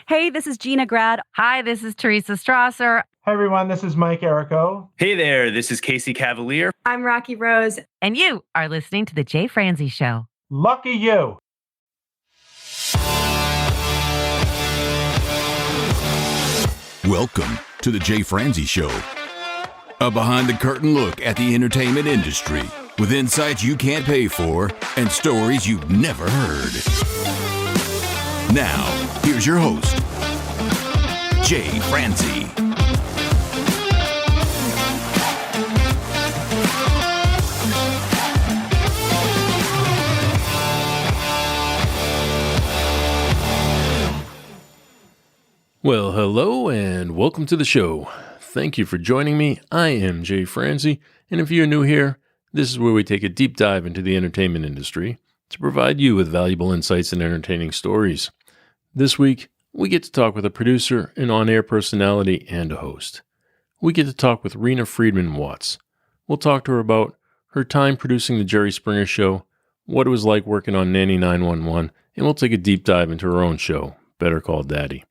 Hey, this is Gina Grad. Hi, this is Teresa Strasser. Hi, everyone. This is Mike Errico. Hey there, this is Casey Cavalier. I'm Rocky Rose. And you are listening to The Jay Franze Show. Lucky you. Welcome to The Jay Franze Show. A behind-the-curtain look at the entertainment industry with insights you can't pay for and stories you've never heard. Now, here's your host, Jay Franze. Well, hello and welcome to the show. Thank you for joining me. I am Jay Franze, and if you're new here, this is where we take a deep dive into the entertainment industry to provide you with valuable insights and entertaining stories. This week, we get to talk with a producer, an on-air personality, and a host. We get to talk with Reena Friedman Watts. We'll talk to her about her time producing the Jerry Springer Show, what it was like working on Nanny 911, and we'll take a deep dive into her own show, Better Call Daddy.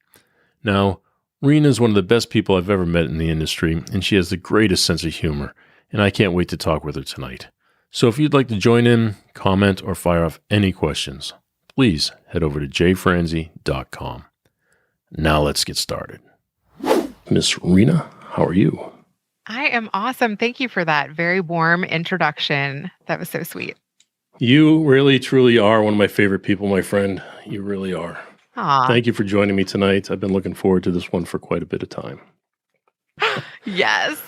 Now, Reena is one of the best people I've ever met in the industry, and she has the greatest sense of humor, and I can't wait to talk with her tonight. So if you'd like to join in, comment, or fire off any questions, please head over to jfranze.com. Now let's get started. Miss Reena, how are you? I am awesome. Thank you for that very warm introduction. That was so sweet. You really, truly are one of my favorite people, my friend. You really are. Aww. Thank you for joining me tonight. I've been looking forward to this one for quite a bit of time. Yes.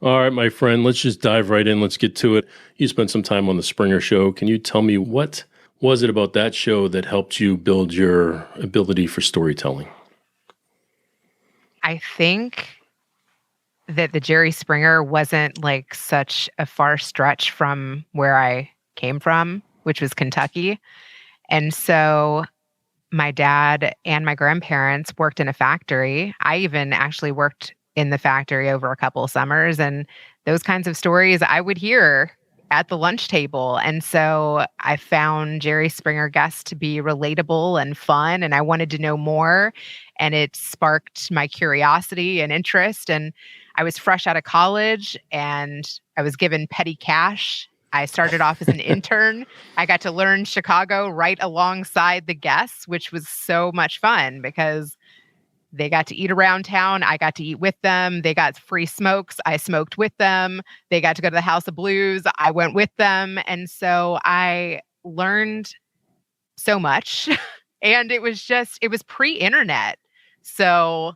All right, my friend, let's just dive right in. Let's get to it. You spent some time on the Springer Show. Can you tell me what was it about that show that helped you build your ability for storytelling? I think that the Jerry Springer wasn't like such a far stretch from where I came from, which was Kentucky. And so my dad and my grandparents worked in a factory. I even actually worked in the factory over a couple of summers, and those kinds of stories I would hear at the lunch table. And so I found Jerry Springer guests to be relatable and fun, and I wanted to know more, and it sparked my curiosity and interest. And I was fresh out of college, and I was given petty cash. I started off as an intern. I got to learn Chicago right alongside the guests, which was so much fun because they got to eat around town. I got to eat with them. They got free smokes. I smoked with them. They got to go to the House of Blues. I went with them. And so I learned so much. And it was pre-internet. So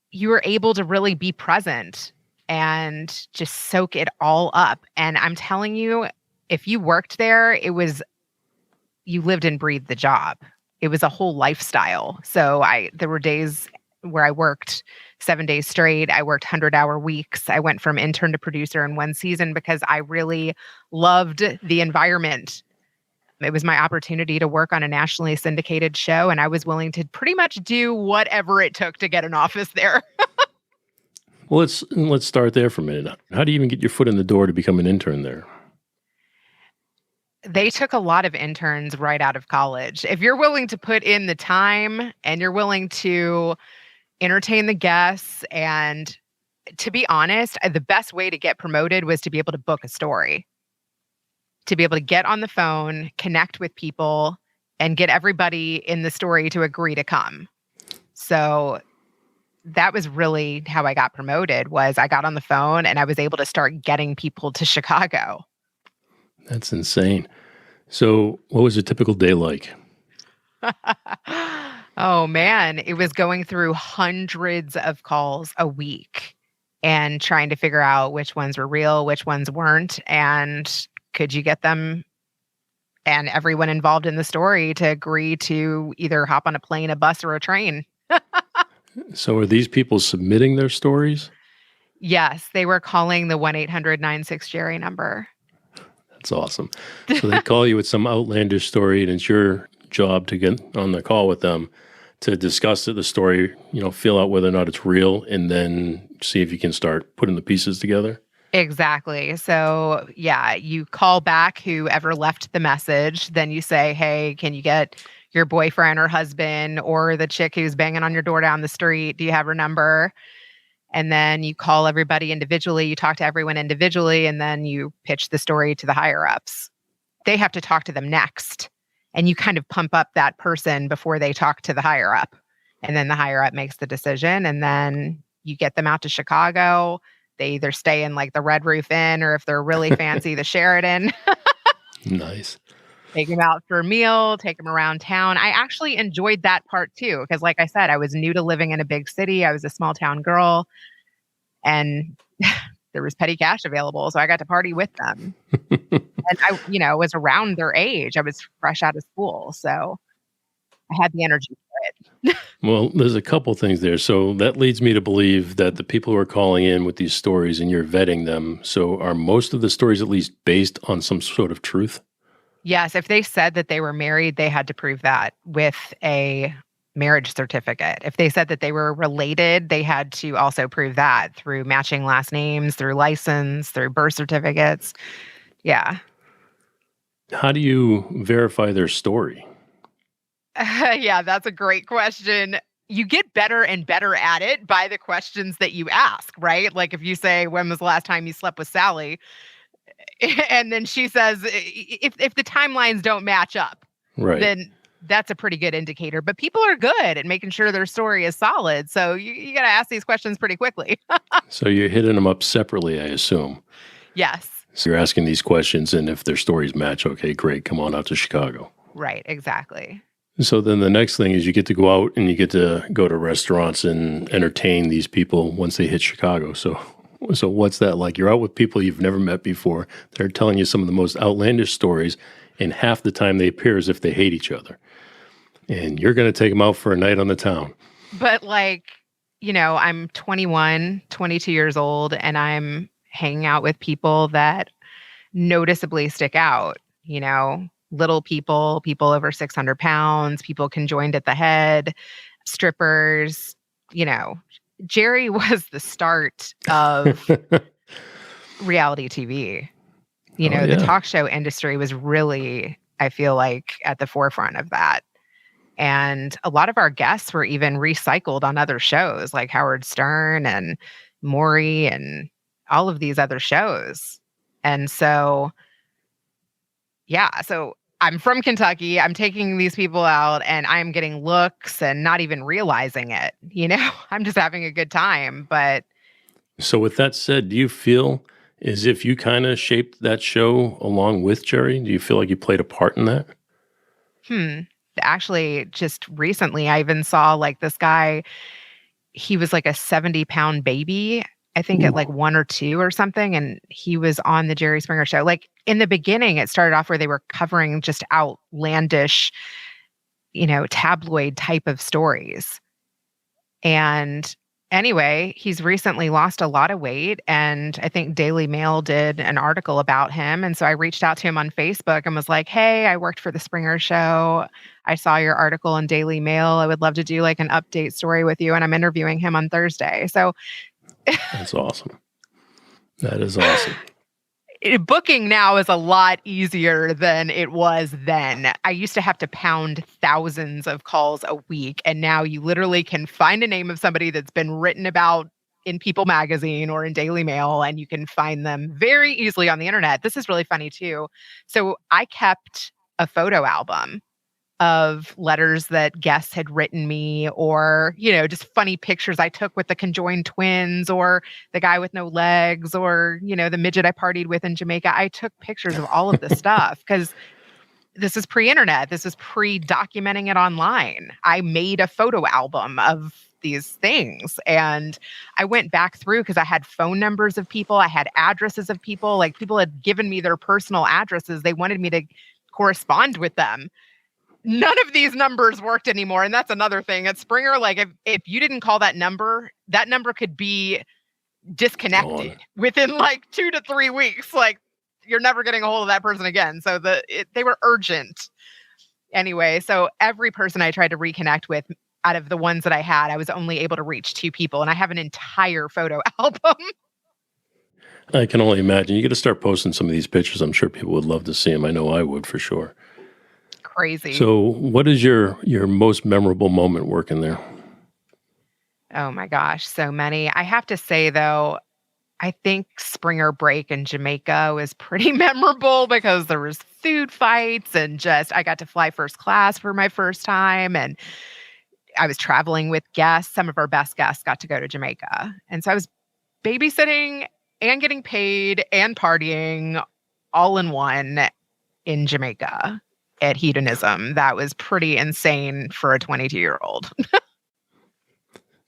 you were able to really be present and just soak it all up. And I'm telling you, if you worked there, you lived and breathed the job. It was a whole lifestyle. So there were days where I worked 7 days straight. I worked 100-hour weeks. I went from intern to producer in one season because I really loved the environment. It was my opportunity to work on a nationally syndicated show, and I was willing to pretty much do whatever it took to get an office there. Well, let's start there for a minute. How do you even get your foot in the door to become an intern there? They took a lot of interns right out of college. If you're willing to put in the time and you're willing to entertain the guests, and to be honest, the best way to get promoted was to be able to book a story, to be able to get on the phone, connect with people, and get everybody in the story to agree to come. So that was really how I got promoted, was I got on the phone and I was able to start getting people to Chicago. That's insane. So what was a typical day like? Oh, man. It was going through hundreds of calls a week and trying to figure out which ones were real, which ones weren't, and could you get them and everyone involved in the story to agree to either hop on a plane, a bus, or a train. So are these people submitting their stories? Yes, they were calling the 1-800-96-JERRY number. That's awesome. So they call you with some outlandish story, and it's your job to get on the call with them to discuss the story, feel out whether or not it's real, and then see if you can start putting the pieces together. Exactly. So yeah, you call back whoever left the message. Then you say, hey, can you get your boyfriend or husband or the chick who's banging on your door down the street. Do you have her number? And then you call everybody individually, you talk to everyone individually, and then you pitch the story to the higher ups. They have to talk to them next. And you kind of pump up that person before they talk to the higher up. And then the higher up makes the decision. And then you get them out to Chicago. They either stay in like the Red Roof Inn, or if they're really fancy, the Sheraton. Nice. Take them out for a meal, take them around town. I actually enjoyed that part too, because like I said, I was new to living in a big city. I was a small town girl, and there was petty cash available. So I got to party with them. And I, was around their age. I was fresh out of school. So I had the energy for it. Well, there's a couple things there. So that leads me to believe that the people who are calling in with these stories and you're vetting them. So are most of the stories at least based on some sort of truth? Yes, if they said that they were married, they had to prove that with a marriage certificate. If they said that they were related, they had to also prove that through matching last names, through license, through birth certificates. Yeah. How do you verify their story? Yeah, that's a great question. You get better and better at it by the questions that you ask, right? Like if you say, when was the last time you slept with Sally? And then she says, if the timelines don't match up, Right. then that's a pretty good indicator. But people are good at making sure their story is solid. So you got to ask these questions pretty quickly. So you're hitting them up separately, I assume. Yes. So you're asking these questions, and if their stories match, okay, great, come on out to Chicago. Right, exactly. So then the next thing is you get to go out and you get to go to restaurants and entertain these people once they hit Chicago. So what's that like? You're out with people you've never met before. They're telling you some of the most outlandish stories, and half the time they appear as if they hate each other. And you're going to take them out for a night on the town. But I'm 21, 22 years old, and I'm hanging out with people that noticeably stick out, little people over 600 pounds, people conjoined at the head, strippers, Jerry was the start of reality TV. The talk show industry was really, I feel like, at the forefront of that. And a lot of our guests were even recycled on other shows like Howard Stern and Maury and all of these other shows. And so, so I'm from Kentucky. I'm taking these people out and I'm getting looks and not even realizing it. I'm just having a good time. But so with that said, do you feel as if you kind of shaped that show along with Jerry? Do you feel like you played a part in that? Actually, just recently, I even saw like this guy, he was like a 70-pound baby, I think at like 1 or 2 or something. And he was on the Jerry Springer Show. Like in the beginning, it started off where they were covering just outlandish, tabloid type of stories. And anyway, he's recently lost a lot of weight. And I think Daily Mail did an article about him. And so I reached out to him on Facebook and was like, hey, I worked for the Springer Show. I saw your article in Daily Mail. I would love to do like an update story with you. And I'm interviewing him on Thursday. So that's awesome. That is awesome. Booking now is a lot easier than it was then. I used to have to pound thousands of calls a week. And now you literally can find a name of somebody that's been written about in People magazine or in Daily Mail, and you can find them very easily on the internet. This is really funny too. So I kept a photo album of letters that guests had written me, or, just funny pictures I took with the conjoined twins, or the guy with no legs, or, the midget I partied with in Jamaica. I took pictures of all of this stuff because this is pre-internet. This is pre-documenting it online. I made a photo album of these things, and I went back through because I had phone numbers of people. I had addresses of people. Like people had given me their personal addresses. They wanted me to correspond with them. None of these numbers worked anymore. And that's another thing at Springer. Like if you didn't call that number could be disconnected within like 2 to 3 weeks. Like you're never getting a hold of that person again. So they were urgent. Anyway, so every person I tried to reconnect with, out of the ones that I had, I was only able to reach 2 people. And I have an entire photo album. I can only imagine. You got to start posting some of these pictures. I'm sure people would love to see them. I know I would for sure. crazy. So, what is your most memorable moment working there? Oh my gosh, so many. I have to say though, I think Springer Break in Jamaica was pretty memorable because there was food fights and just I got to fly first class for my first time, and I was traveling with guests. Some of our best guests got to go to Jamaica. And so I was babysitting and getting paid and partying all in one in Jamaica at Hedonism. That was pretty insane for a 22-year-old.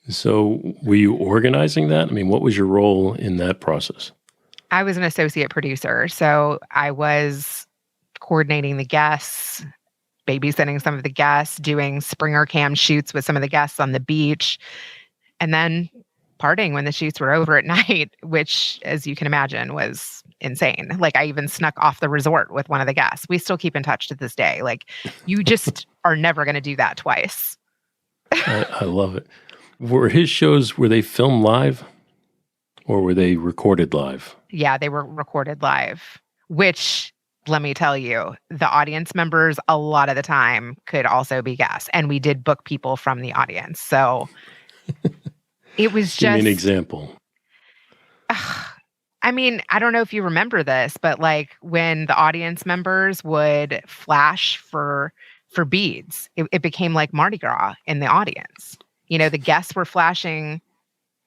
So, were you organizing that? I mean, what was your role in that process? I was an associate producer. So I was coordinating the guests, babysitting some of the guests, doing Springer Cam shoots with some of the guests on the beach, and then partying when the shoots were over at night, which, as you can imagine, was insane. Like, I even snuck off the resort with one of the guests. We still keep in touch to this day. Like, you just are never going to do that twice. I love it. Were his shows, were they filmed live or were they recorded live? Yeah, they were recorded live, which, let me tell you, the audience members a lot of the time could also be guests. And we did book people from the audience. So it was just... Give me an example. I mean, I don't know if you remember this, but like when the audience members would flash for beads, it became like Mardi Gras in the audience. You know, the guests were flashing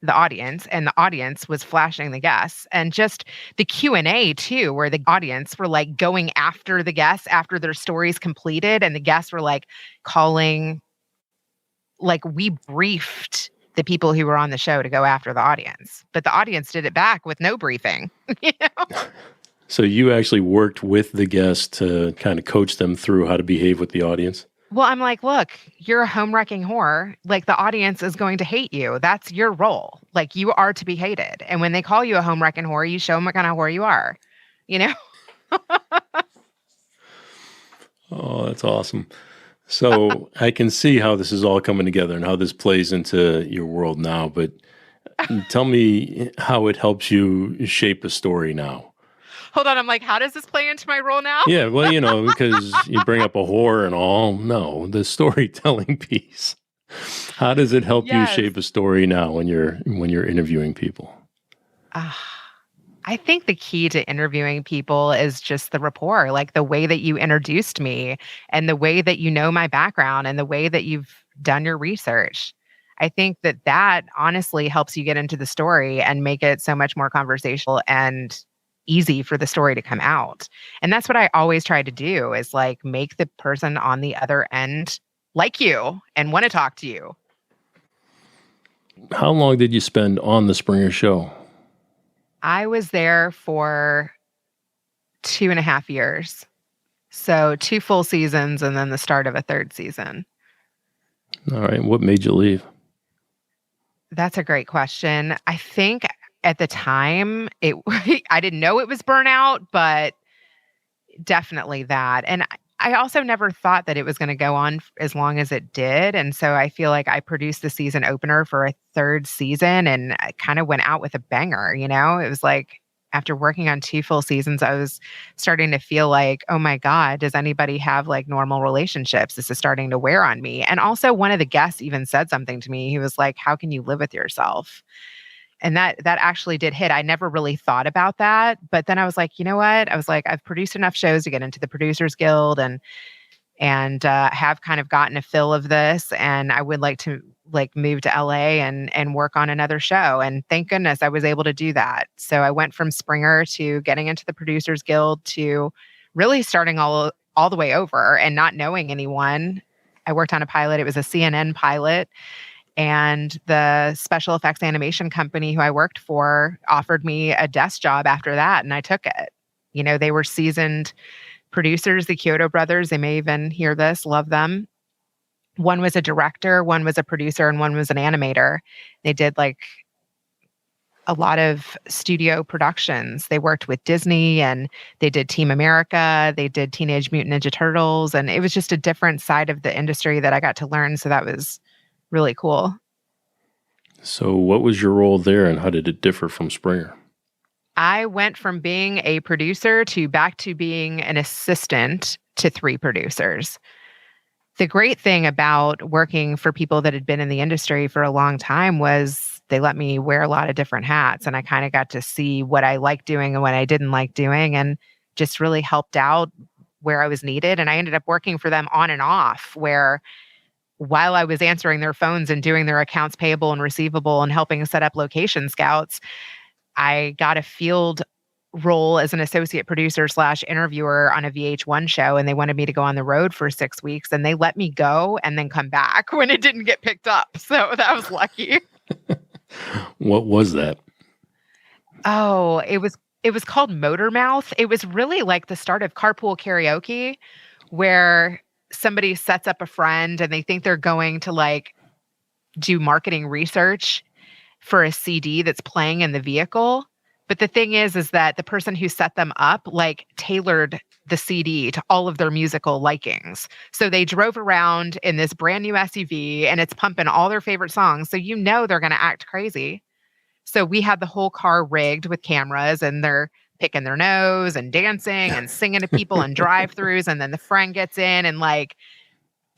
the audience and the audience was flashing the guests, and just the Q&A too, where the audience were like going after the guests after their stories completed, and the guests were like calling, like we briefed the people who were on the show to go after the audience, but the audience did it back with no briefing. You know? So you actually worked with the guests to kind of coach them through how to behave with the audience? Well, I'm like, look, you're a home-wrecking whore. Like, the audience is going to hate you. That's your role. Like, you are to be hated. And when they call you a home-wrecking whore, you show them what kind of whore you are. You know? Oh, that's awesome. So I can see how this is all coming together and how this plays into your world now. But tell me how it helps you shape a story now. Hold on. I'm like, how does this play into my role now? Yeah, well, you know, because you bring up a whore and all. No, the storytelling piece. How does it help you shape a story now when you're interviewing people? I think the key to interviewing people is just the rapport, like the way that you introduced me and the way that you know my background and the way that you've done your research. I think that honestly helps you get into the story and make it so much more conversational and easy for the story to come out. And that's what I always try to do, is like make the person on the other end like you and want to talk to you. How long did you spend on the Springer Show? I was there for 2.5 years. So 2 full seasons and then the start of a 3rd season. All right. What made you leave? That's a great question. I think at the time, I didn't know it was burnout, but definitely that. And I also never thought that it was going to go on as long as it did. And so I feel like I produced the season opener for a 3rd season and I kind of went out with a banger, you know? It was like after working on 2 full seasons, I was starting to feel like, oh my God, does anybody have like normal relationships? This is starting to wear on me. And also one of the guests even said something to me. He was like, how can you live with yourself? And that actually did hit. I never really thought about that. But then I was like, you know what? I was like, I've produced enough shows to get into the Producers Guild and have kind of gotten a fill of this. And I would like to like move to LA and work on another show. And thank goodness I was able to do that. So I went from Springer to getting into the Producers Guild to really starting all the way over and not knowing anyone. I worked on a pilot. It was a CNN pilot. And the special effects animation company who I worked for offered me a desk job after that, and I took it. You know, they were seasoned producers, the Kyoto brothers. They may even hear this, love them. One was a director, one was a producer, and one was an animator. They did like a lot of studio productions. They worked with Disney and they did Team America. They did Teenage Mutant Ninja Turtles. And it was just a different side of the industry that I got to learn. So that was really cool. So what was your role there and how did it differ from Springer? I went from being a producer to back to being an assistant to 3 producers. The great thing about working for people that had been in the industry for a long time was they let me wear a lot of different hats, and I kind of got to see what I liked doing and what I didn't like doing, and just really helped out where I was needed. And I ended up working for them on and off, where while I was answering their phones and doing their accounts payable and receivable and helping set up location scouts, I got a field role as an associate producer / interviewer on a VH1 show, and they wanted me to go on the road for 6 weeks, and they let me go and then come back when it didn't get picked up. So that was lucky. What was that? Oh, it was called Motor Mouth. It was really like the start of carpool karaoke, where somebody sets up a friend and they think they're going to like do marketing research for a CD that's playing in the vehicle. But the thing is that the person who set them up like tailored the CD to all of their musical likings. So they drove around in this brand new SUV and it's pumping all their favorite songs. So you know they're going to act crazy. So we had the whole car rigged with cameras, and they're picking their nose and dancing and singing to people in drive-thrus. And then the friend gets in and like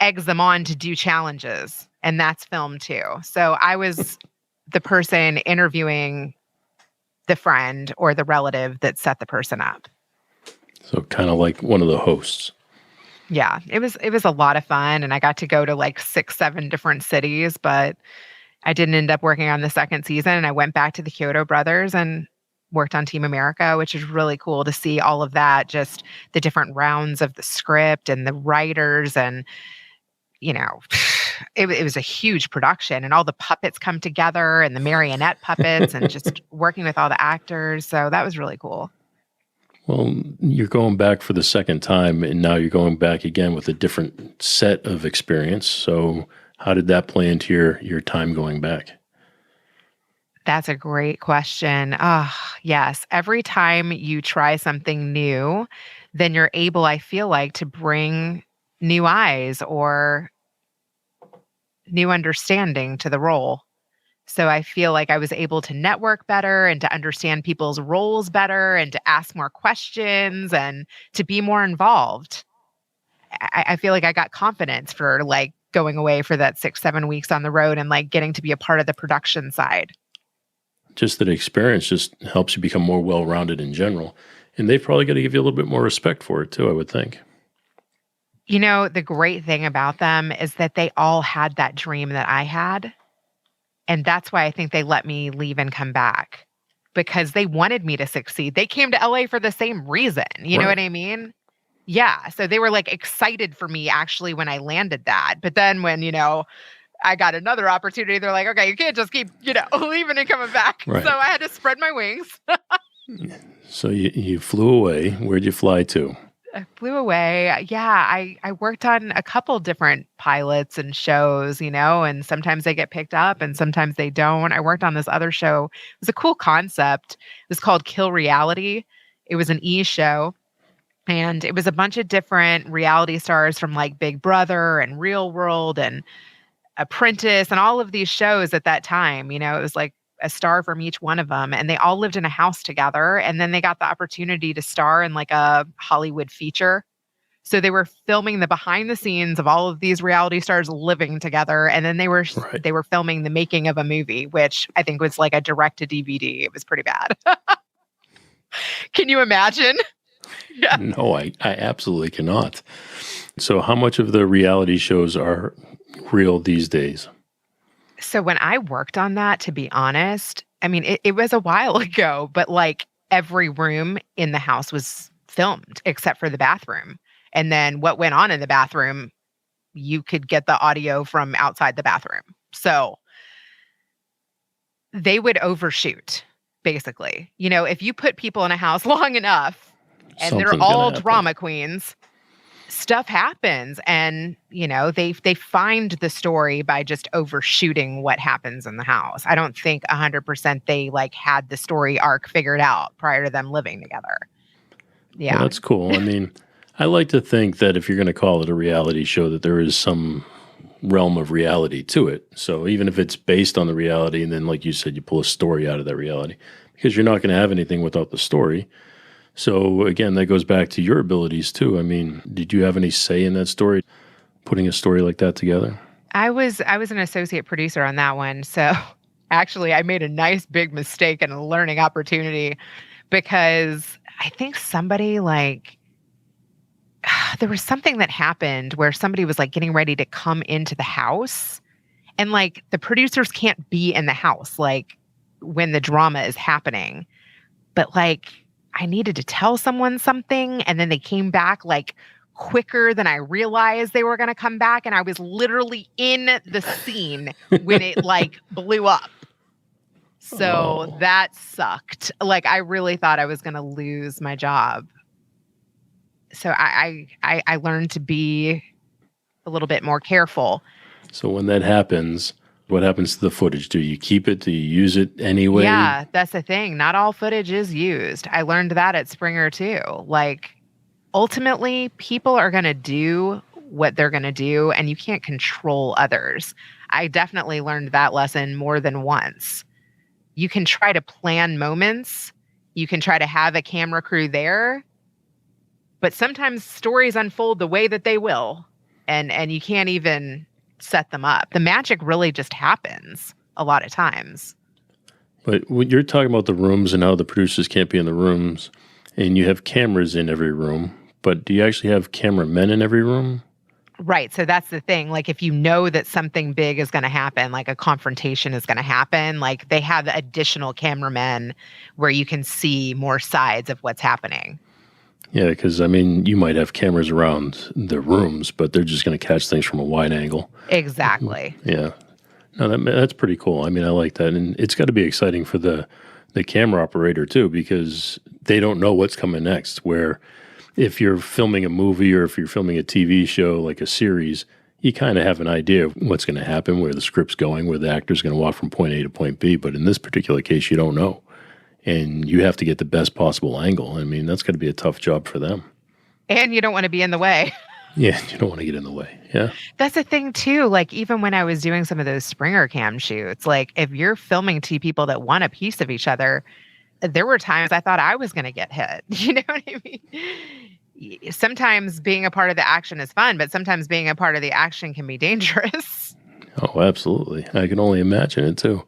eggs them on to do challenges. And that's filmed too. So I was the person interviewing the friend or the relative that set the person up. So kind of like one of the hosts. Yeah, it was a lot of fun, and I got to go to like 6, 7 different cities, but I didn't end up working on the second season, and I went back to the Kyoto Brothers and worked on Team America, which is really cool to see all of that, just the different rounds of the script and the writers, and you know, it was a huge production, and all the puppets come together and the marionette puppets and just working with all the actors. So that was really cool. Well, you're going back for the second time, and now you're going back again with a different set of experience. So how did that play into your time going back? That's a great question. Yes. Every time you try something new, then you're able, I feel like, to bring new eyes or new understanding to the role. So I feel like I was able to network better and to understand people's roles better and to ask more questions and to be more involved. I feel like I got confidence for like going away for that 6, 7 weeks on the road and like getting to be a part of the production side. Just that experience just helps you become more well-rounded in general. And they've probably got to give you a little bit more respect for it too, I would think. You know, the great thing about them is that they all had that dream that I had. And that's why I think they let me leave and come back, because they wanted me to succeed. They came to LA for the same reason. You know what I mean? Yeah. So they were like excited for me actually when I landed that. But then when, you know, I got another opportunity, they're like, okay, you can't just keep, you know, leaving and coming back. Right. So I had to spread my wings. So you flew away. Where'd you fly to? I flew away. Yeah, I worked on a couple different pilots and shows, you know, and sometimes they get picked up and sometimes they don't. I worked on this other show. It was a cool concept. It was called Kill Reality. It was an E! Show. And it was a bunch of different reality stars from like Big Brother and Real World and Apprentice and all of these shows at that time. You know, it was like a star from each one of them, and they all lived in a house together. And then they got the opportunity to star in like a Hollywood feature. So they were filming the behind the scenes of all of these reality stars living together. And then they were filming the making of a movie, which I think was like a direct to DVD. It was pretty bad. Can you imagine? Yeah. No, I absolutely cannot. So how much of the reality shows are real these days? So when I worked on that, to be honest, I mean, it was a while ago, but like every room in the house was filmed except for the bathroom. And then what went on in the bathroom, you could get the audio from outside the bathroom. So they would overshoot, basically. You know, if you put people in a house long enough and Something's they're all gonna happen. drama queens, stuff happens. And, you know, they find the story by just overshooting what happens in the house. I don't think 100% they like had the story arc figured out prior to them living together. Yeah. Well, that's cool. I mean, I like to think that if you're going to call it a reality show, that there is some realm of reality to it. So even if it's based on the reality, and then like you said, you pull a story out of that reality, because you're not going to have anything without the story. So again, that goes back to your abilities too. I mean, did you have any say in that story, putting a story like that together? I was an associate producer on that one. So actually I made a nice big mistake and a learning opportunity because I think somebody there was something that happened where somebody was like getting ready to come into the house, and like the producers can't be in the house like when the drama is happening. But like I needed to tell someone something, and then they came back like quicker than I realized they were going to come back, and I was literally in the scene when it like blew up. So that sucked. Like I really thought I was going to lose my job. So I learned to be a little bit more careful. So when that happens, what happens to the footage? Do you keep it? Do you use it anyway? Yeah, that's the thing. Not all footage is used. I learned that at Springer too. Like ultimately, people are going to do what they're going to do, and you can't control others. I definitely learned that lesson more than once. You can try to plan moments. You can try to have a camera crew there. But sometimes stories unfold the way that they will, and you can't even set them up. The magic really just happens a lot of times. But when you're talking about the rooms and how the producers can't be in the rooms, and you have cameras in every room, but do you actually have cameramen in every room? Right. So that's the thing. Like if you know that something big is going to happen, like a confrontation is going to happen, like they have additional cameramen where you can see more sides of what's happening. Yeah, because, I mean, you might have cameras around the rooms, but they're just going to catch things from a wide angle. Exactly. Yeah. No, that's pretty cool. I mean, I like that. And it's got to be exciting for the camera operator, too, because they don't know what's coming next. Where if you're filming a movie or if you're filming a TV show, like a series, you kind of have an idea of what's going to happen, where the script's going, where the actor's going to walk from point A to point B. But in this particular case, you don't know. And you have to get the best possible angle. I mean, that's got to be a tough job for them. And you don't want to be in the way. Yeah, you don't want to get in the way. Yeah. That's the thing, too. Like, even when I was doing some of those Springer Cam shoots, like, if you're filming two people that want a piece of each other, there were times I thought I was going to get hit. You know what I mean? Sometimes being a part of the action is fun, but sometimes being a part of the action can be dangerous. Oh, absolutely. I can only imagine it, too.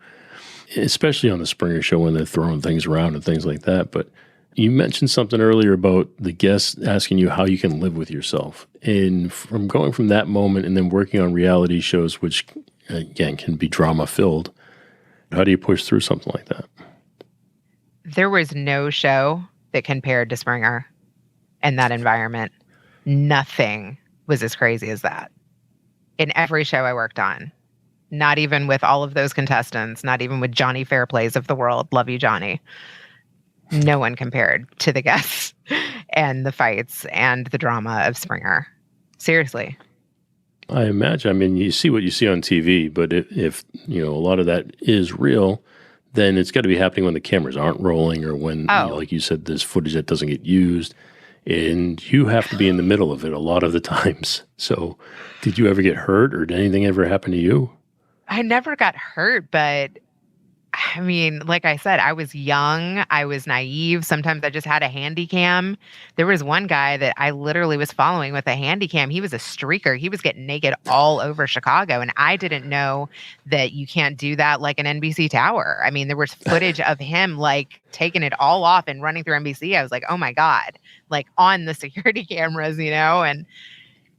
Especially on the Springer Show when they're throwing things around and things like that. But you mentioned something earlier about the guests asking you how you can live with yourself. And from going from that moment and then working on reality shows, which, again, can be drama-filled, how do you push through something like that? There was no show that compared to Springer in that environment. Nothing was as crazy as that. In every show I worked on. Not even with all of those contestants, not even with Johnny Fairplays of the world. Love you, Johnny. No one compared to the guests and the fights and the drama of Springer. Seriously. I imagine. I mean, you see what you see on TV, but if you know, a lot of that is real, then it's got to be happening when the cameras aren't rolling or when, you know, like you said, there's footage that doesn't get used. And you have to be in the middle of it a lot of the times. So did you ever get hurt or did anything ever happen to you? I never got hurt, but I mean, like I said, I was young. I was naive. Sometimes I just had a handy cam. There was one guy that I literally was following with a handy cam. He was a streaker. He was getting naked all over Chicago. And I didn't know that you can't do that like an NBC tower. I mean, there was footage of him like taking it all off and running through NBC. I was like, oh my God, like on the security cameras, you know, and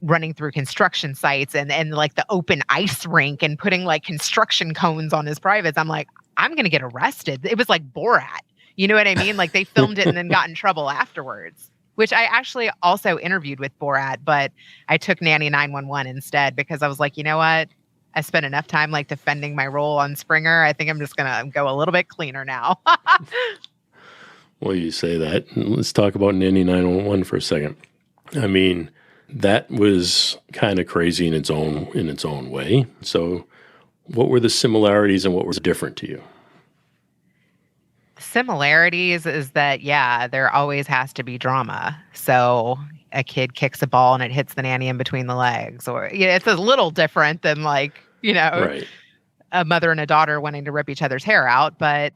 running through construction sites and like the open ice rink and putting like construction cones on his privates. I'm like, I'm going to get arrested. It was like Borat. You know what I mean? Like they filmed it and then got in trouble afterwards, which I actually also interviewed with Borat, but I took Nanny 911 instead because I was like, you know what? I spent enough time like defending my role on Springer. I think I'm just going to go a little bit cleaner now. Well, you say that. Let's talk about Nanny 911 for a second. I mean, that was kind of crazy in its own way. So what were the similarities and what was different to you? Similarities is that, yeah, there always has to be drama. So a kid kicks a ball and it hits the nanny in between the legs, or it's a little different than like, you know, right, a mother and a daughter wanting to rip each other's hair out. But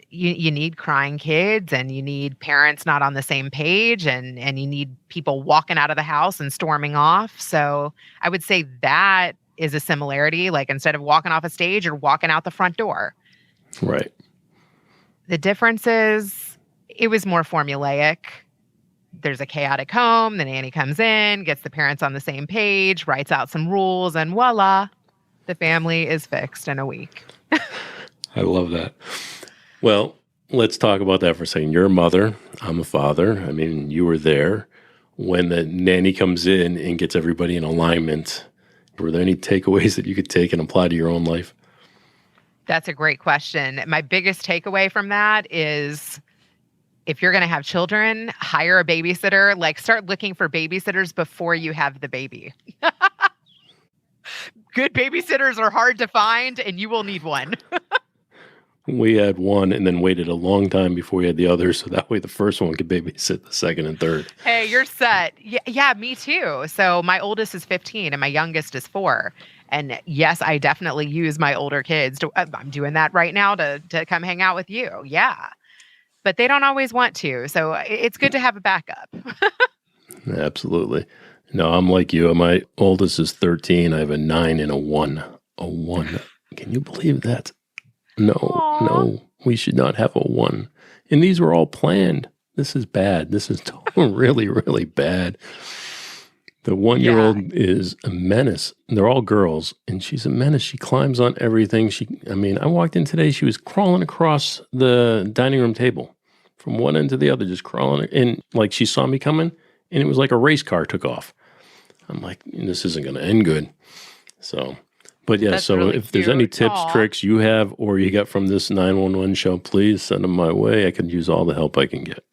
you need crying kids, and you need parents not on the same page, and you need people walking out of the house and storming off. So I would say that is a similarity. Like, instead of walking off a stage, you're walking out the front door. Right. The difference is it was more formulaic. There's a chaotic home. The nanny comes in, gets the parents on the same page, writes out some rules, and voila, the family is fixed in a week. I love that. Well, let's talk about that for a second. You're a mother. I'm a father. I mean, you were there when the nanny comes in and gets everybody in alignment. Were there any takeaways that you could take and apply to your own life? That's a great question. My biggest takeaway from that is, if you're going to have children, hire a babysitter. Like, start looking for babysitters before you have the baby. Good babysitters are hard to find, and you will need one. We had one and then waited a long time before we had the other, so that way the first one could babysit the second and third. Hey, you're set. Yeah, me too. So my oldest is 15 and my youngest is 4. And yes, I definitely use my older kids. I'm doing that right now to come hang out with you. Yeah. But they don't always want to. So it's good to have a backup. Absolutely. No, I'm like you. My oldest is 13. I have a 9 and a 1. A 1. Can you believe that? No, we should not have a 1. And these were all planned. This is bad. This is really, really bad. The 1-year-old is a menace. They're all girls, and she's a menace. She climbs on everything. I walked in today, she was crawling across the dining room table from one end to the other, just crawling. And like, she saw me coming, and it was like a race car took off. I'm like, this isn't going to end good. So, but yeah, That's so really if there's any cute. tips, Aw. tricks you have, or you got from this 911 show, please send them my way. I could use all the help I can get.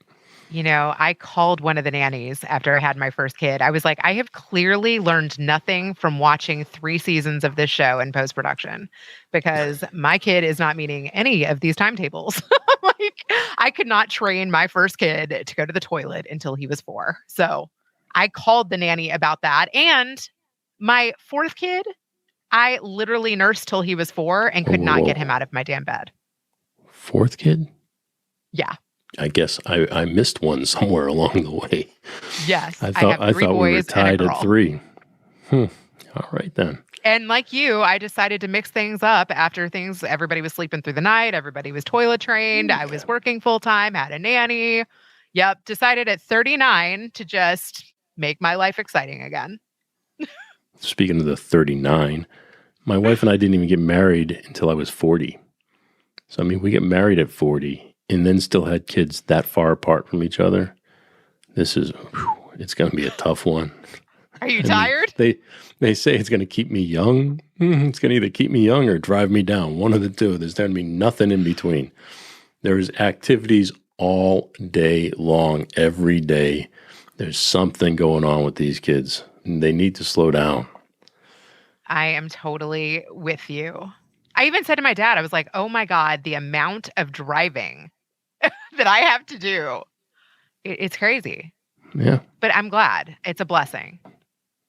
You know, I called one of the nannies after I had my first kid. I was like, I have clearly learned nothing from watching 3 seasons of this show in post-production, because my kid is not meeting any of these timetables. Like, I could not train my first kid to go to the toilet until he was 4. So I called the nanny about that. And my 4th kid, I literally nursed till he was 4 and could not get him out of my damn bed. 4th kid? Yeah. I guess I missed one somewhere along the way. Yes. I have 3 thought we were boys and a tied girl. at 3. All right then. And like you, I decided to mix things up after everybody was sleeping through the night. Everybody was toilet trained. I was working full time, had a nanny. Yep. Decided at 39 to just make my life exciting again. Speaking of the 39, my wife and I didn't even get married until I was 40. So, I mean, we get married at 40 and then still had kids that far apart from each other. It's going to be a tough one. Are you I mean, tired? they say it's going to keep me young. It's going to either keep me young or drive me down. One of the two. There's going to be nothing in between. There's activities all day long, every day. There's something going on with these kids. And they need to slow down. I am totally with you. I even said to my dad, I was like, oh my God, the amount of driving that I have to do. It's crazy. Yeah. But I'm glad. It's a blessing.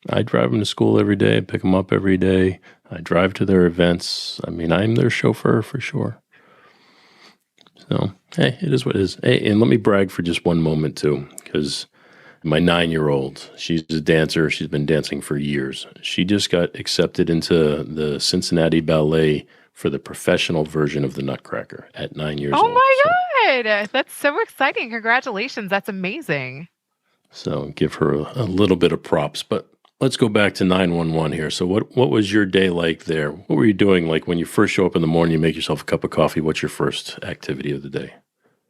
I drive them to school every day. I pick them up every day. I drive to their events. I mean, I'm their chauffeur for sure. So, hey, it is what it is. Hey, and let me brag for just one moment too, because my 9-year-old, she's a dancer. She's been dancing for years. She just got accepted into the Cincinnati Ballet for the professional version of the Nutcracker at 9 years old. Oh my God. That's so exciting. Congratulations. That's amazing. So give her a little bit of props. But let's go back to 911 here. So what was your day like there? What were you doing? Like when you first show up in the morning, you make yourself a cup of coffee. What's your first activity of the day?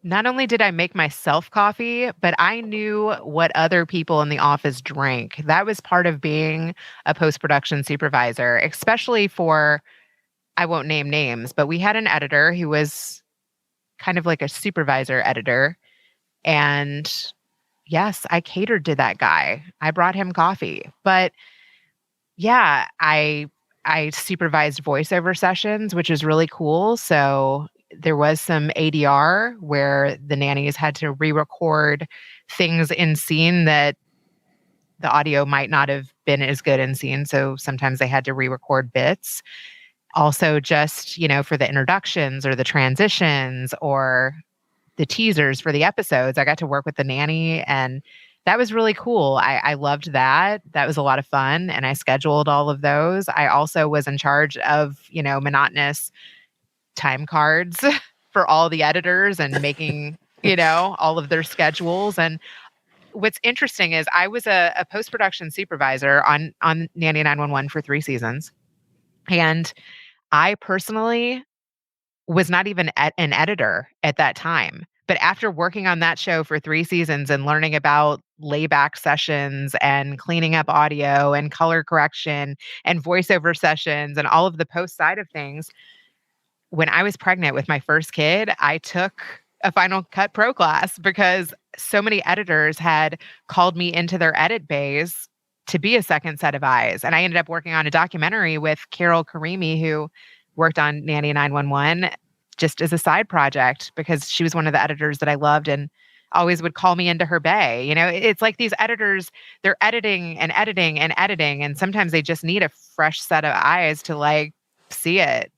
Not only did I make myself coffee, but I knew what other people in the office drank. That was part of being a post-production supervisor, especially for, I won't name names, but we had an editor who was kind of like a supervisor editor. And yes, I catered to that guy. I brought him coffee. But yeah, I supervised voiceover sessions, which is really cool. So there was some ADR where the nannies had to re-record things in scene that the audio might not have been as good in scene. So sometimes they had to re-record bits. Also just, for the introductions or the transitions or the teasers for the episodes, I got to work with the nanny, and that was really cool. I loved that. That was a lot of fun. And I scheduled all of those. I also was in charge of, monotonous time cards for all the editors and making, all of their schedules. And what's interesting is I was a post-production supervisor on Nanny 911 for 3 seasons. And I personally was not even an editor at that time. But after working on that show for 3 seasons and learning about layback sessions and cleaning up audio and color correction and voiceover sessions and all of the post side of things, when I was pregnant with my first kid, I took a Final Cut Pro class because so many editors had called me into their edit bays to be a second set of eyes. And I ended up working on a documentary with Carol Karimi, who worked on Nanny 911 just as a side project because she was one of the editors that I loved and always would call me into her bay. It's like these editors, they're editing and editing and editing, and sometimes they just need a fresh set of eyes to see it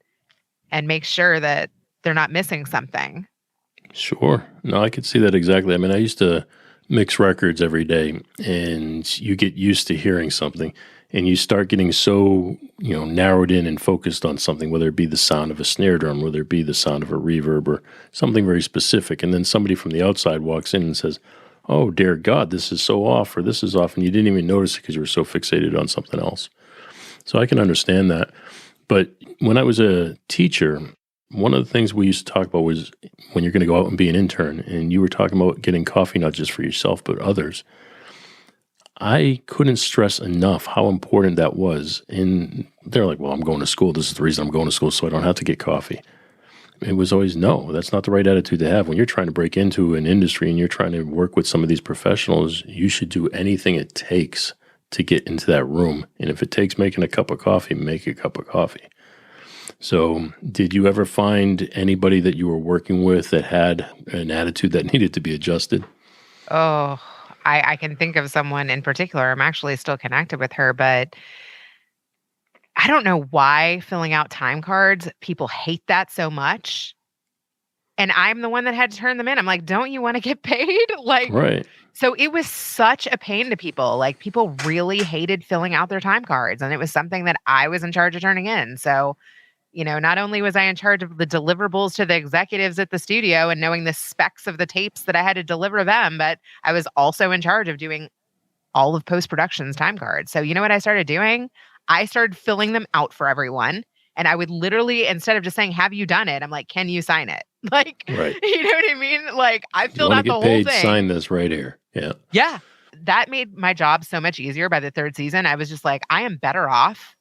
and make sure that they're not missing something. Sure. No, I could see that exactly. I mean, I used to mix records every day, and you get used to hearing something, and you start getting so, narrowed in and focused on something, whether it be the sound of a snare drum, whether it be the sound of a reverb or something very specific. And then somebody from the outside walks in and says, oh, dear God, this is so off, or this is off. And you didn't even notice it because you were so fixated on something else. So I can understand that. But when I was a teacher, one of the things we used to talk about was when you're going to go out and be an intern, and you were talking about getting coffee, not just for yourself, but others. I couldn't stress enough how important that was. And they're like, well, I'm going to school. This is the reason I'm going to school, so I don't have to get coffee. It was always, no, that's not the right attitude to have. When you're trying to break into an industry and you're trying to work with some of these professionals, you should do anything it takes to get into that room. And if it takes making a cup of coffee, make a cup of coffee. So did you ever find anybody that you were working with that had an attitude that needed to be adjusted? Oh, I can think of someone in particular. I'm actually still connected with her, but I don't know why filling out time cards, people hate that so much. And I'm the one that had to turn them in. I'm like, don't you want to get paid? Right. So it was such a pain to people. People really hated filling out their time cards. And it was something that I was in charge of turning in. So, not only was I in charge of the deliverables to the executives at the studio and knowing the specs of the tapes that I had to deliver them, but I was also in charge of doing all of post-production's time cards. So you know what I started doing? I started filling them out for everyone. And I would literally, instead of just saying, have you done it? I'm like, can you sign it? Right. You know what I mean? I filled out the whole paid, thing. sign this right here. Yeah. Yeah. That made my job so much easier by the 3rd season. I was just like, I am better off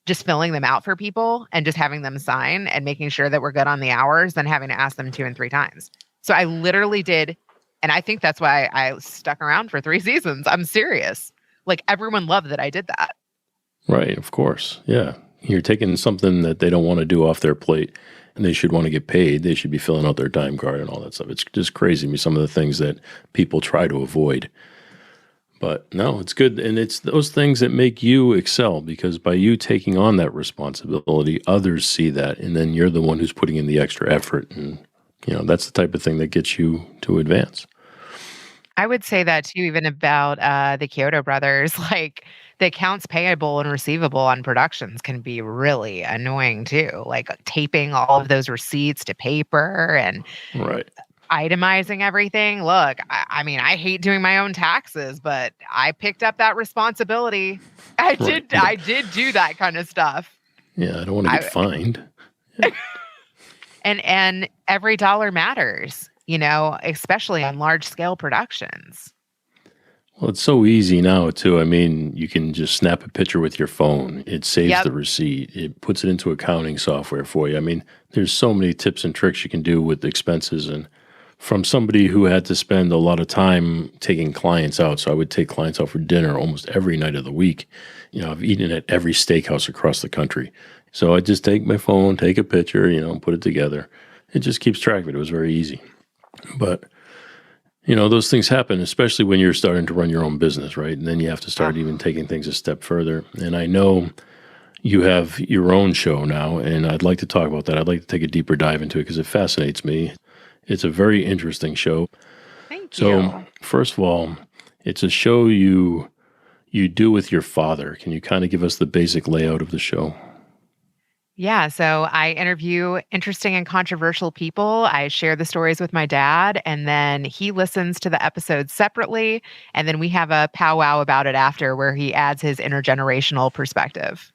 just filling them out for people and just having them sign and making sure that we're good on the hours than having to ask them 2 and 3 times. So I literally did. And I think that's why I stuck around for 3 seasons. I'm serious. Everyone loved that I did that. Right. Of course. Yeah. You're taking something that they don't want to do off their plate and they should want to get paid. They should be filling out their time card and all that stuff. It's just crazy to me, some of the things that people try to avoid. But no, it's good. And it's those things that make you excel, because by you taking on that responsibility, others see that. And then you're the one who's putting in the extra effort. And, that's the type of thing that gets you to advance. I would say that too, even about the Kyoto brothers, the accounts payable and receivable on productions can be really annoying too. Taping all of those receipts to paper and right. Itemizing everything. Look, I mean, I hate doing my own taxes, but I picked up that responsibility. I did do that kind of stuff. Yeah, I don't want to get fined. Yeah. And every dollar matters, especially on large scale productions. Well, it's so easy now too. I mean, you can just snap a picture with your phone. It saves the receipt. It puts it into accounting software for you. I mean, there's so many tips and tricks you can do with expenses. And from somebody who had to spend a lot of time taking clients out, so I would take clients out for dinner almost every night of the week. I've eaten at every steakhouse across the country. So I just take my phone, take a picture, put it together. It just keeps track of it. It was very easy. But those things happen, especially when you're starting to run your own business, right? And then you have to start even taking things a step further. And I know, you have your own show now, and I'd like to talk about that. I'd like to take a deeper dive into it because it fascinates me. It's a very interesting show. Thank So, you. first of all, it's a show you do with your father. Can you kind of give us the basic layout of the show? Yeah, so I interview interesting and controversial people. I share the stories with my dad, and then he listens to the episodes separately. And then we have a powwow about it after where he adds his intergenerational perspective.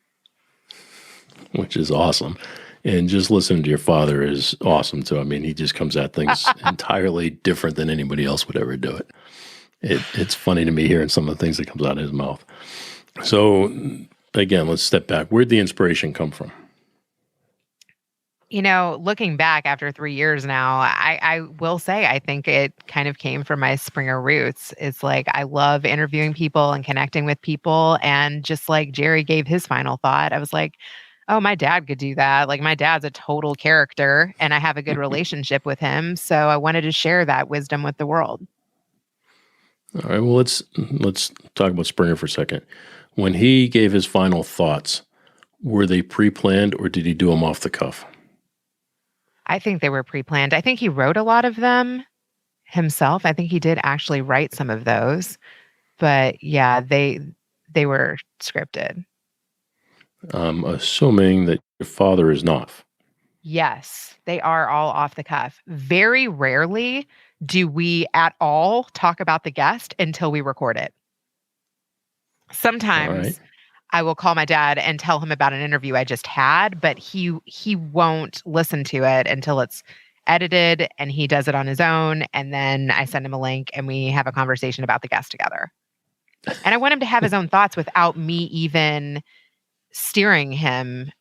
Which is awesome. And just listening to your father is awesome too. I mean, he just comes at things entirely different than anybody else would ever do it. It's funny to me hearing some of the things that comes out of his mouth. So again, let's step back. Where'd the inspiration come from? You know, looking back after 3 years now, I will say I think it kind of came from my Springer roots. It's like I love interviewing people and connecting with people. And just like Jerry gave his final thought, I was like, oh, my dad could do that. Like my dad's a total character and I have a good relationship with him. So I wanted to share that wisdom with the world. All right, well, let's talk about Springer for a second. When he gave his final thoughts, were they pre-planned or did he do them off the cuff? I think they were pre-planned. I think he wrote a lot of them himself. I think he did actually write some of those. But yeah, they were scripted. I'm assuming that your father is not. Yes, they are all off the cuff. Very rarely do we at all talk about the guest until we record it. Sometimes Right. I will call my dad and tell him about an interview I just had, but he won't listen to it until it's edited and he does it on his own. And then I send him a link and we have a conversation about the guest together. And I want him to have his own thoughts without me even steering him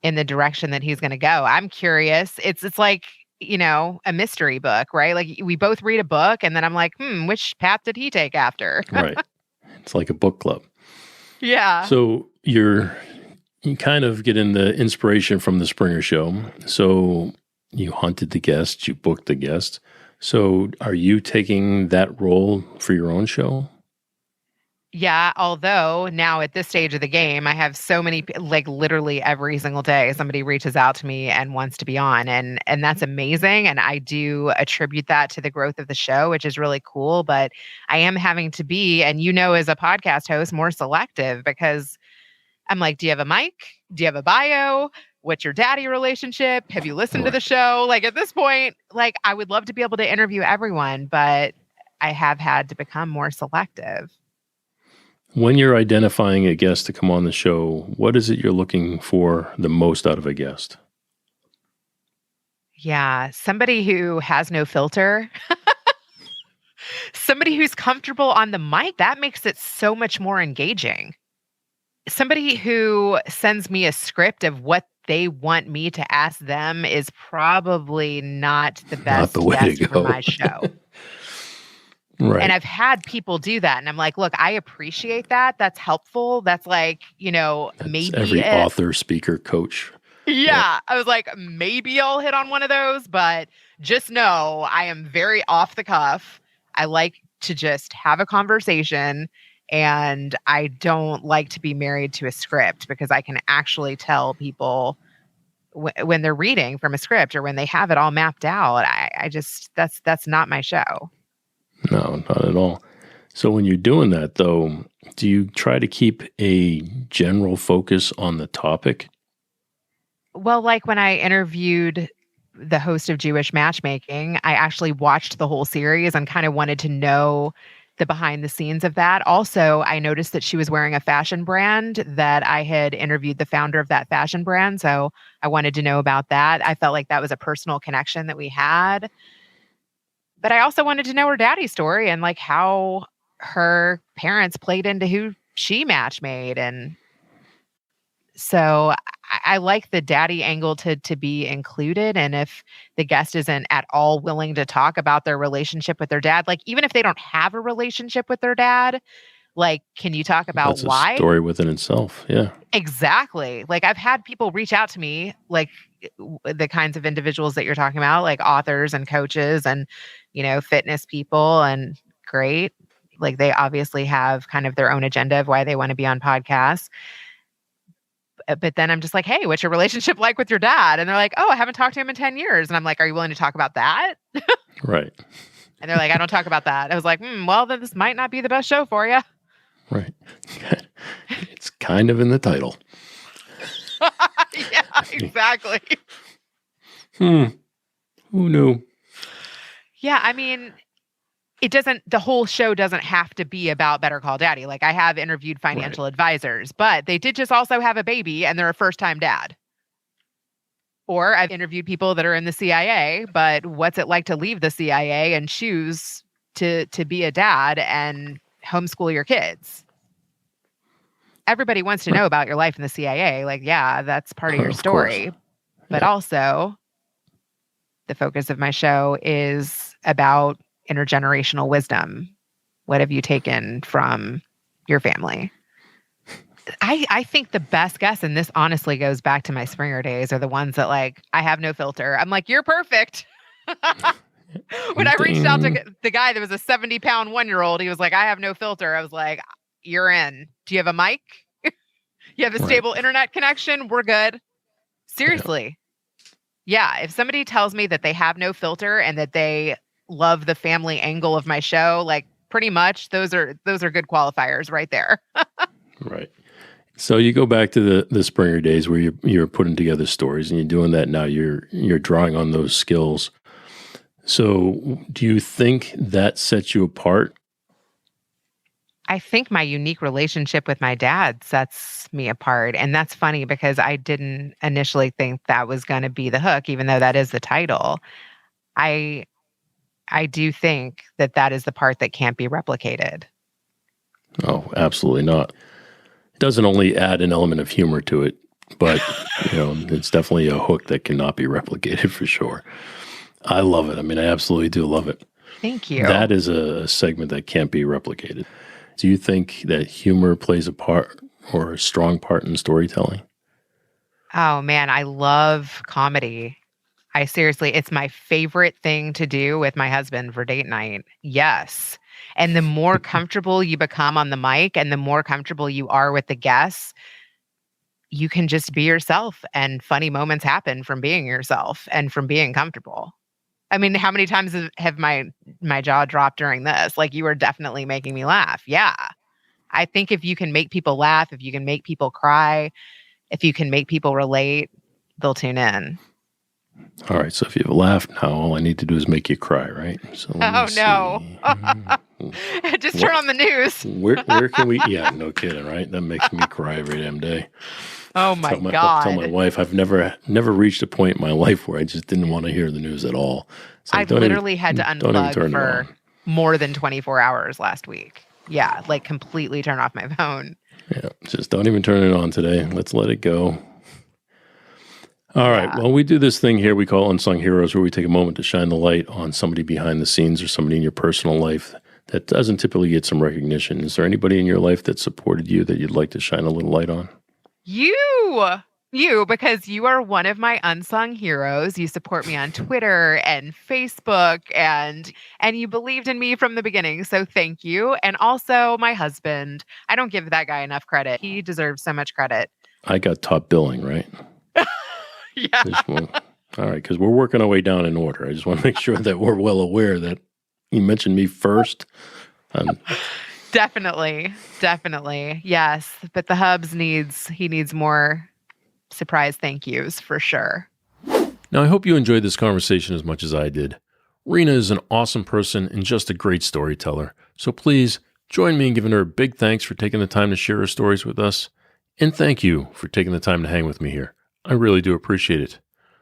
in the direction that he's going to go. I'm curious. It's like, you know, a mystery book, right? Like we both read a book and then I'm like, which path did he take after? Right. It's like a book club. Yeah. So you kind of get in the inspiration from the Springer Show. So you hunted the guest, you booked the guest. So are you taking that role for your own show? Yeah, although now at this stage of the game, I have so many, like literally every single day, somebody reaches out to me and wants to be on, and that's amazing. And I do attribute that to the growth of the show, which is really cool. But I am having to be, and you know, as a podcast host, more selective because I'm like, do you have a mic? Do you have a bio? What's your daddy relationship? Have you listened to the show? Like at this point, like I would love to be able to interview everyone, but I have had to become more selective. When you're identifying a guest to come on the show, what is it you're looking for the most out of a guest? Yeah, somebody who has no filter. Somebody who's comfortable on the mic. That makes it so much more engaging. Somebody who sends me a script of what they want me to ask them is probably not the best the way guest to for go. my show. Right. And I've had people do that. And I'm like, look, I appreciate that. That's helpful. That's like, you know, That's maybe every author, speaker, coach. Yeah. I was like, maybe I'll hit on one of those, but just know I am very off the cuff. I like to just have a conversation and I don't like to be married to a script because I can actually tell people when they're reading from a script or when they have it all mapped out. I just, that's not my show. No, not at all. So when you're doing that, though, do you try to keep a general focus on the topic? Well, like when I interviewed the host of Jewish Matchmaking, I actually watched the whole series and kind of wanted to know the behind the scenes of that. Also, I noticed that she was wearing a fashion brand that I had interviewed the founder of that fashion brand. So I wanted to know about that. I felt like that was a personal connection that we had. But I also wanted to know her daddy's story and like how her parents played into who she match made. And so I like the daddy angle to be included. And if the guest isn't at all willing to talk about their relationship with their dad, like even if they don't have a relationship with their dad, like, can you talk about That's why? a story within itself. Yeah. Exactly. Like I've had people reach out to me, like the kinds of individuals that you're talking about, like authors and coaches and, you know, fitness people, and great. Like they obviously have kind of their own agenda of why they want to be on podcasts. But then I'm just like, hey, what's your relationship like with your dad? And they're like, oh, I haven't talked to him in 10 years. And I'm like, are you willing to talk about that? Right. And they're like, I don't talk about that. I was like, well, then this might not be the best show for you. Right. It's kind of in the title. Yeah, exactly. Who knew? Yeah, I mean, the whole show doesn't have to be about Better Call Daddy. Like, I have interviewed financial advisors, but they did just also have a baby and they're a first-time dad. Or I've interviewed people that are in the CIA, but what's it like to leave the CIA and choose to be a dad and homeschool your kids? Everybody wants to know about your life in the CIA. Like, yeah, that's part of your story. But also, the focus of my show is about intergenerational wisdom. What have you taken from your family? I think the best guests, and this honestly goes back to my Springer days, are the ones that like, I have no filter. I'm like, you're perfect. When I reached out to the guy that was a 70-pound 1-year-old, he was like, I have no filter. I was like, you're in. Do you have a mic? You have a stable internet connection? We're good. Seriously. Yeah. If somebody tells me that they have no filter and that they love the family angle of my show, like pretty much those are good qualifiers right there. Right. So you go back to the Springer days where you're putting together stories, and you're doing that now. You're drawing on those skills. So do you think that sets you apart? I think my unique relationship with my dad sets me apart. And that's funny because I didn't initially think that was going to be the hook, even though that is the title. I do think that is the part that can't be replicated. Oh, absolutely not. It doesn't only add an element of humor to it, but it's definitely a hook that cannot be replicated for sure. I love it. I mean, I absolutely do love it. Thank you. That is a segment that can't be replicated. Do you think that humor plays a part or a strong part in storytelling? Oh man, I love comedy. It's my favorite thing to do with my husband for date night. Yes. And the more comfortable you become on the mic and the more comfortable you are with the guests, you can just be yourself, and funny moments happen from being yourself and from being comfortable. I mean, how many times have my jaw dropped during this? Like, you are definitely making me laugh. Yeah. I think if you can make people laugh, if you can make people cry, if you can make people relate, they'll tune in. All right. So if you've laughed now, all I need to do is make you cry, right? So no. Just turn on the news. Where can we? Yeah, no kidding, right? That makes me cry every damn day. Oh my God. Tell my wife I've never reached a point in my life where I just didn't want to hear the news at all. I've literally had to unplug for more than 24 hours last week. Yeah, like completely turn off my phone. Yeah, just don't even turn it on today. Let's let it go. All right. Well, we do this thing here we call Unsung Heroes, where we take a moment to shine the light on somebody behind the scenes or somebody in your personal life that doesn't typically get some recognition. Is there anybody in your life that supported you that you'd like to shine a little light on? You, because you are one of my unsung heroes. You support me on Twitter and Facebook, and you believed in me from the beginning. So thank you. And also my husband. I don't give that guy enough credit. He deserves so much credit. I got top billing, right? Yeah. All right, because we're working our way down in order. I just want to make sure that we're well aware that you mentioned me first. Definitely. Yes. But the Hubs needs more surprise thank yous for sure. Now, I hope you enjoyed this conversation as much as I did. Reena is an awesome person and just a great storyteller. So please join me in giving her a big thanks for taking the time to share her stories with us. And thank you for taking the time to hang with me here. I really do appreciate it.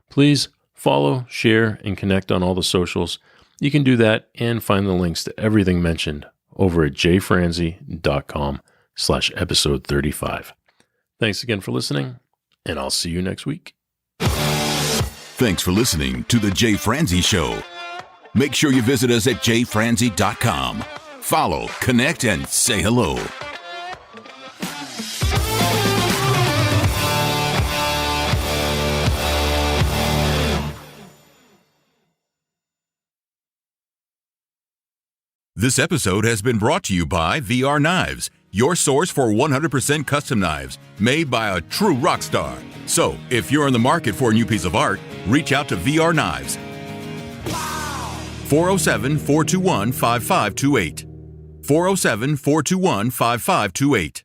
Please follow, share, and connect on all the socials. You can do that and find the links to everything mentioned over at jayfranze.com/episode 35. Thanks again for listening, and I'll see you next week. Thanks for listening to The Jay Franze Show. Make sure you visit us at jayfranze.com. Follow, connect, and say hello. This episode has been brought to you by VR Knives. your source for 100% custom knives made by a true rock star. So, if you're in the market for a new piece of art, reach out to VR Knives. 407-421-5528. 407-421-5528.